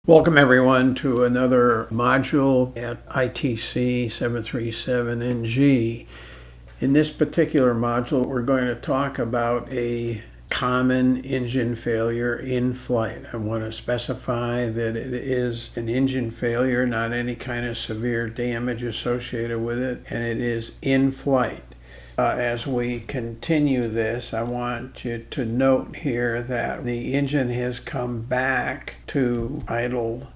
Welcome everyone to another module at ITC 737NG. In this particular module, we're going to talk about a common engine failure in flight. I want to specify that it is an engine failure, not any kind of severe damage associated with it, and it is in flight. As we continue this, I want you to note here that the engine has come back to idle.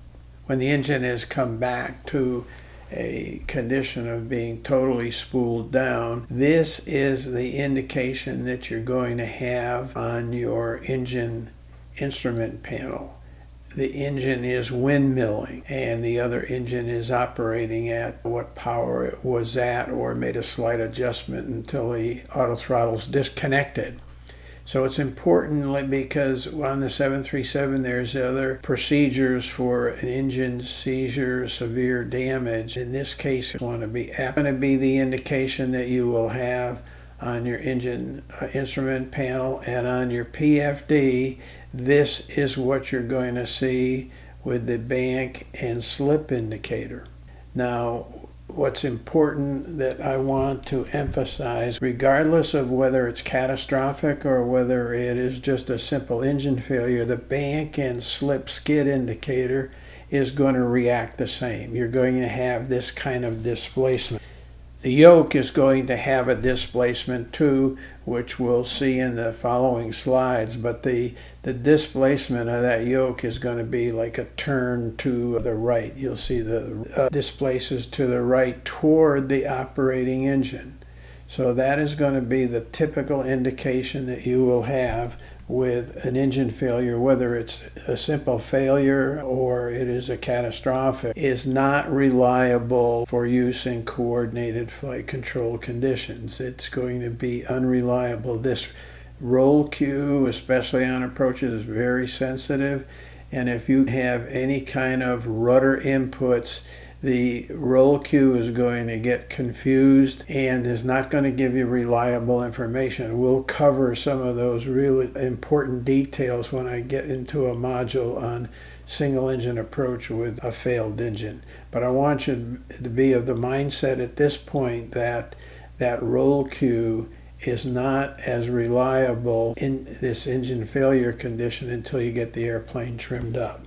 When the engine has come back to a condition of being totally spooled down, this is the indication that you're going to have on your engine instrument panel. The engine is windmilling and the other engine is operating at what power it was at, or made a slight adjustment until the auto throttle's disconnected. So it's important because on the 737 there's other procedures for an engine seizure, severe damage. In this case, it's going to be the indication that you will have on your engine instrument panel, and on your PFD, this is what you're going to see with the bank and slip indicator. Now, what's important that I want to emphasize, regardless of whether it's catastrophic or whether it is just a simple engine failure, the bank and slip skid indicator is going to react the same. You're going to have this kind of displacement. The yoke is going to have a displacement too, which we'll see in the following slides, but the displacement of that yoke is going to be like a turn to the right. You'll see the displaces to the right toward the operating engine. So that is going to be the typical indication that you will have with an engine failure, whether it's a simple failure or it is a catastrophic, is not reliable for use in coordinated flight control conditions. It's going to be unreliable. This roll cue, especially on approaches, is very sensitive, and if you have any kind of rudder inputs, the roll cue is going to get confused and is not going to give you reliable information. We'll cover some of those really important details when I get into a module on single engine approach with a failed engine. But I want you to be of the mindset at this point that that roll cue is not as reliable in this engine failure condition until you get the airplane trimmed up.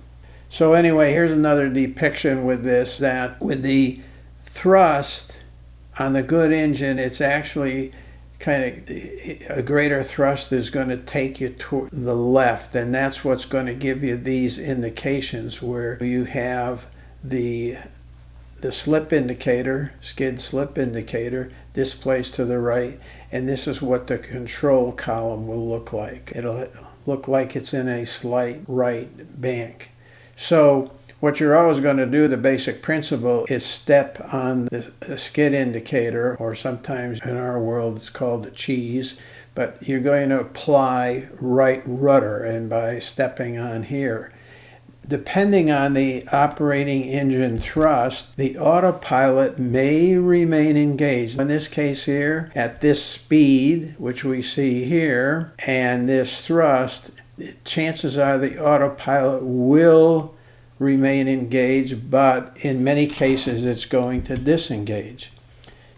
So anyway, here's another depiction with this, that with the thrust on the good engine, it's actually kind of a greater thrust is going to take you toward the left, and that's what's going to give you these indications where you have the slip indicator, skid slip indicator, displaced to the right, and this is what the control column will look like. It'll look like it's in a slight right bank. So what you're always going to do, the basic principle, is step on the skid indicator, or sometimes in our world it's called the cheese, but you're going to apply right rudder, and by stepping on here, depending on the operating engine thrust, the autopilot may remain engaged. In this case here, at this speed, which we see here, and this thrust, chances are the autopilot will remain engaged, but in many cases it's going to disengage.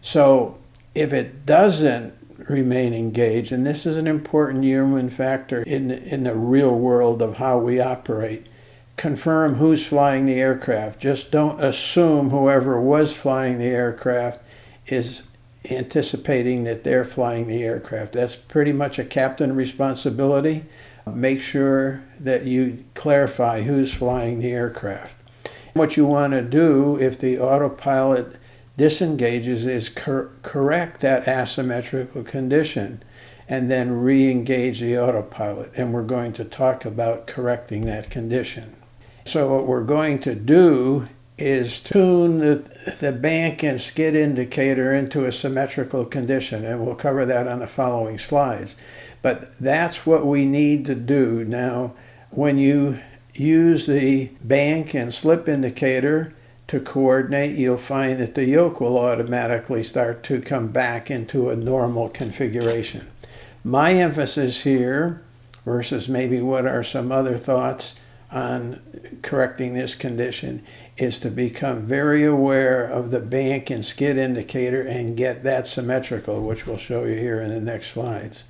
So if it doesn't remain engaged, and this is an important human factor in the real world of how we operate, confirm who's flying the aircraft. Just don't assume whoever was flying the aircraft is anticipating that they're flying the aircraft. That's pretty much a captain responsibility. Make sure that you clarify who's flying the aircraft. What you want to do if the autopilot disengages is correct that asymmetrical condition and then re-engage the autopilot. And we're going to talk about correcting that condition. So what we're going to do is tune the bank and skid indicator into a symmetrical condition, and we'll cover that on the following slides. But that's what we need to do. Now, when you use the bank and slip indicator to coordinate, you'll find that the yoke will automatically start to come back into a normal configuration. My emphasis here, versus maybe what are some other thoughts on correcting this condition is to become very aware of the bank and skid indicator and get that symmetrical, which we'll show you here in the next slides.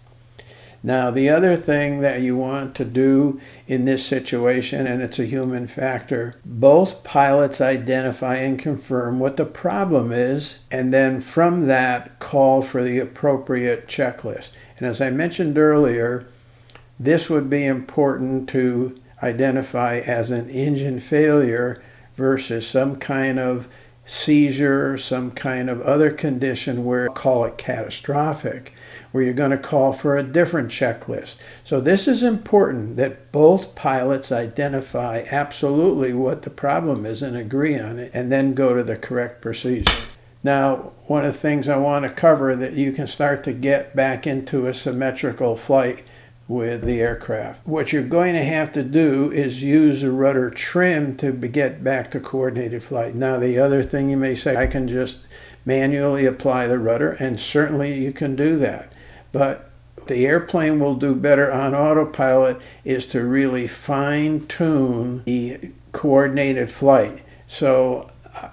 Now, the other thing that you want to do in this situation, and it's a human factor, both pilots identify and confirm what the problem is, and then from that, call for the appropriate checklist. And as I mentioned earlier, this would be important to identify as an engine failure versus some kind of seizure, some kind of other condition where call it catastrophic, where you're going to call for a different checklist. So this is important that both pilots identify absolutely what the problem is and agree on it, and then go to the correct procedure. Now, one of the things I want to cover that you can start to get back into a symmetrical flight with the aircraft. What you're going to have to do is use the rudder trim to get back to coordinated flight. Now, the other thing you may say, I can just manually apply the rudder, and certainly you can do that. But the airplane will do better on autopilot is to really fine-tune the coordinated flight. So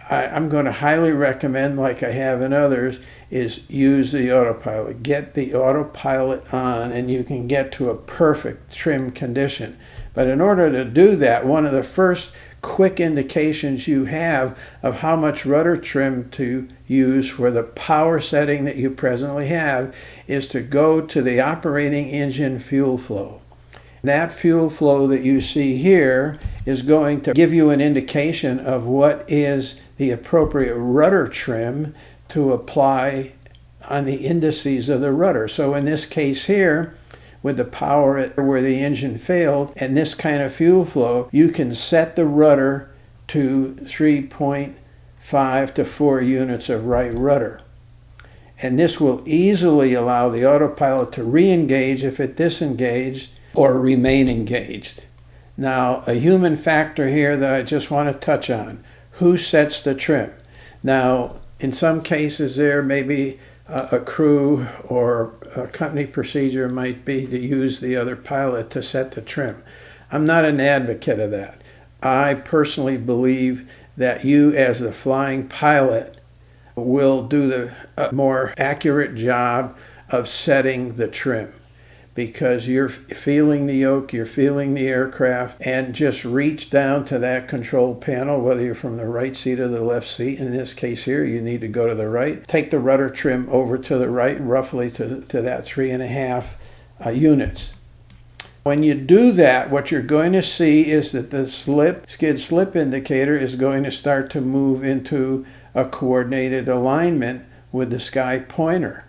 I'm going to highly recommend, like I have in others, is use the autopilot. Get the autopilot on and you can get to a perfect trim condition. But in order to do that, one of the first quick indications you have of how much rudder trim to use for the power setting that you presently have is to go to the operating engine fuel flow. That fuel flow that you see here is going to give you an indication of what is the appropriate rudder trim to apply on the indices of the rudder. So in this case here, with the power where the engine failed and this kind of fuel flow, you can set the rudder to 3.5 to 4 units of right rudder. And this will easily allow the autopilot to re-engage if it disengaged or remain engaged. Now, a human factor here that I just want to touch on. Who sets the trim? Now, in some cases there may be a crew or a company procedure might be to use the other pilot to set the trim. I'm not an advocate of that. I personally believe that you as the flying pilot will do a more accurate job of setting the trim, because you're feeling the yoke, you're feeling the aircraft, and just reach down to that control panel, whether you're from the right seat or the left seat. In this case here, you need to go to the right. Take the rudder trim over to the right, roughly to that 3.5 units. When you do that, what you're going to see is that the skid slip indicator is going to start to move into a coordinated alignment with the sky pointer.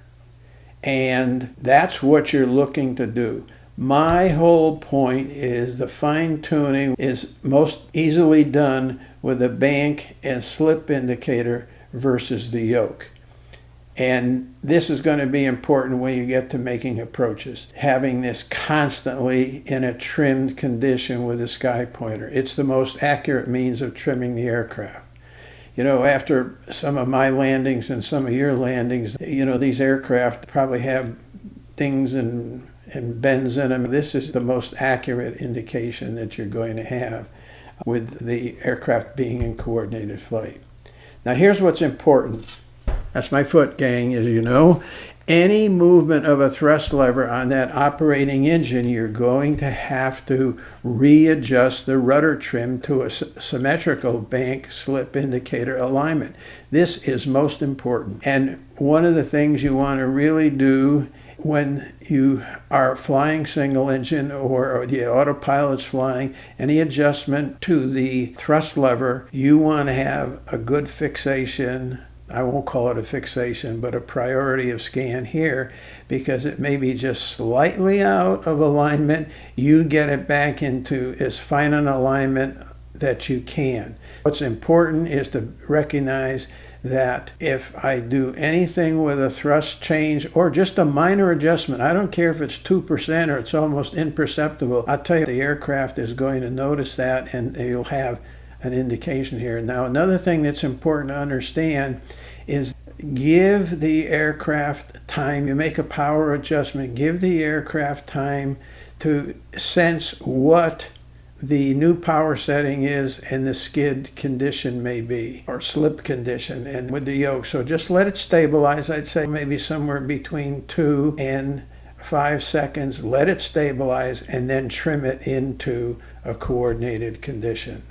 And that's what you're looking to do. My whole point is the fine-tuning is most easily done with the bank and slip indicator versus the yoke. And this is going to be important when you get to making approaches. Having this constantly in a trimmed condition with the sky pointer. It's the most accurate means of trimming the aircraft. You know, after some of my landings and some of your landings, you know, these aircraft probably have dings and bends in them. This is the most accurate indication that you're going to have with the aircraft being in coordinated flight. Now, here's what's important. That's my foot, gang, as you know. Any movement of a thrust lever on that operating engine, you're going to have to readjust the rudder trim to a symmetrical bank slip indicator alignment. This is most important. And one of the things you want to really do when you are flying single engine or the autopilot's flying, any adjustment to the thrust lever, you want to have a good fixation. I won't call it a fixation, but a priority of scan here, because it may be just slightly out of alignment. You get it back into as fine an alignment that you can. What's important is to recognize that if I do anything with a thrust change or just a minor adjustment, I don't care if it's 2% or it's almost imperceptible, I'll tell you the aircraft is going to notice that and you'll have an indication here. Now, another thing that's important to understand is give the aircraft time. You make a power adjustment, give the aircraft time to sense what the new power setting is and the skid condition may be, or slip condition, and with the yoke. So just let it stabilize. I'd say maybe somewhere between 2 and 5 seconds. Let it stabilize and then trim it into a coordinated condition.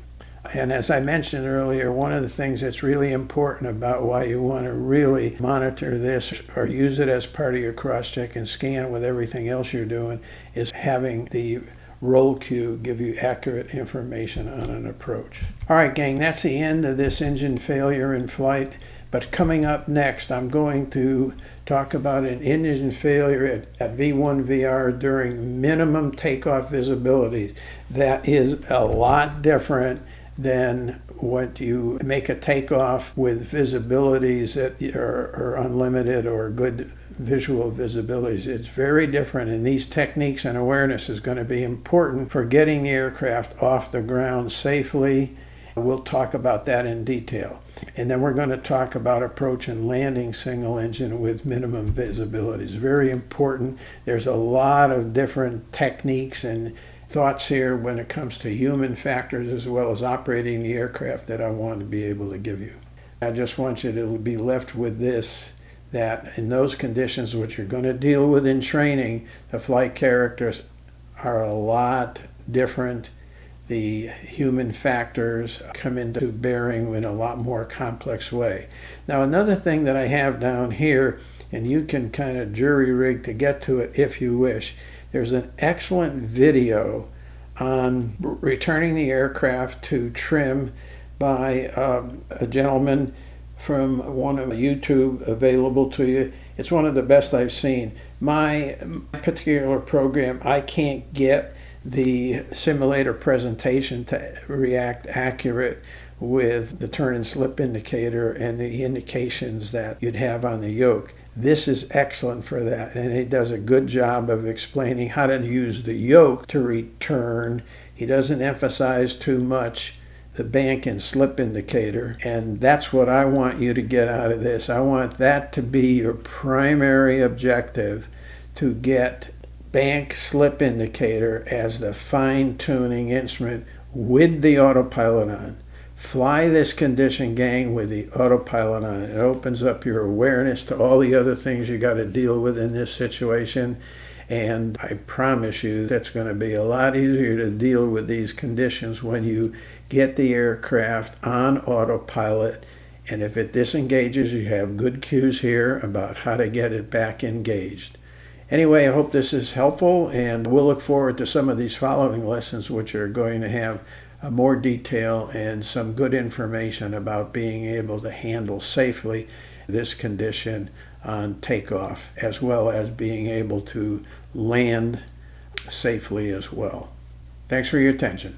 And as I mentioned earlier, one of the things that's really important about why you want to really monitor this or use it as part of your cross-check and scan with everything else you're doing is having the roll cue give you accurate information on an approach. All right, gang, that's the end of this engine failure in flight. But coming up next, I'm going to talk about an engine failure at V1VR during minimum takeoff visibilities. That is a lot different than what you make a takeoff with visibilities that are unlimited or good visual visibilities. It's very different, and these techniques and awareness is going to be important for getting the aircraft off the ground safely. We'll talk about that in detail. And then we're going to talk about approach and landing single engine with minimum visibilities. Very important. There's a lot of different techniques and thoughts here when it comes to human factors as well as operating the aircraft that I want to be able to give you. I just want you to be left with this, that in those conditions which you're going to deal with in training, the flight characters are a lot different. The human factors come into bearing in a lot more complex way. Now, another thing that I have down here, and you can kind of jury rig to get to it if you wish, there's an excellent video on returning the aircraft to trim by a gentleman from one of YouTube available to you. It's one of the best I've seen. My particular program, I can't get the simulator presentation to react accurate with the turn and slip indicator and the indications that you'd have on the yoke. This is excellent for that, and he does a good job of explaining how to use the yoke to return. He doesn't emphasize too much the bank and slip indicator, and that's what I want you to get out of this. I want that to be your primary objective, to get bank slip indicator as the fine-tuning instrument with the autopilot on. Fly this condition, gang, with the autopilot on. It opens up your awareness to all the other things you got to deal with in this situation, and I promise you that's going to be a lot easier to deal with these conditions when you get the aircraft on autopilot. And if it disengages, you have good cues here about how to get it back engaged. Anyway, I hope this is helpful, and we'll look forward to some of these following lessons, which are going to have more detail and some good information about being able to handle safely this condition on takeoff, as well as being able to land safely as well. Thanks for your attention.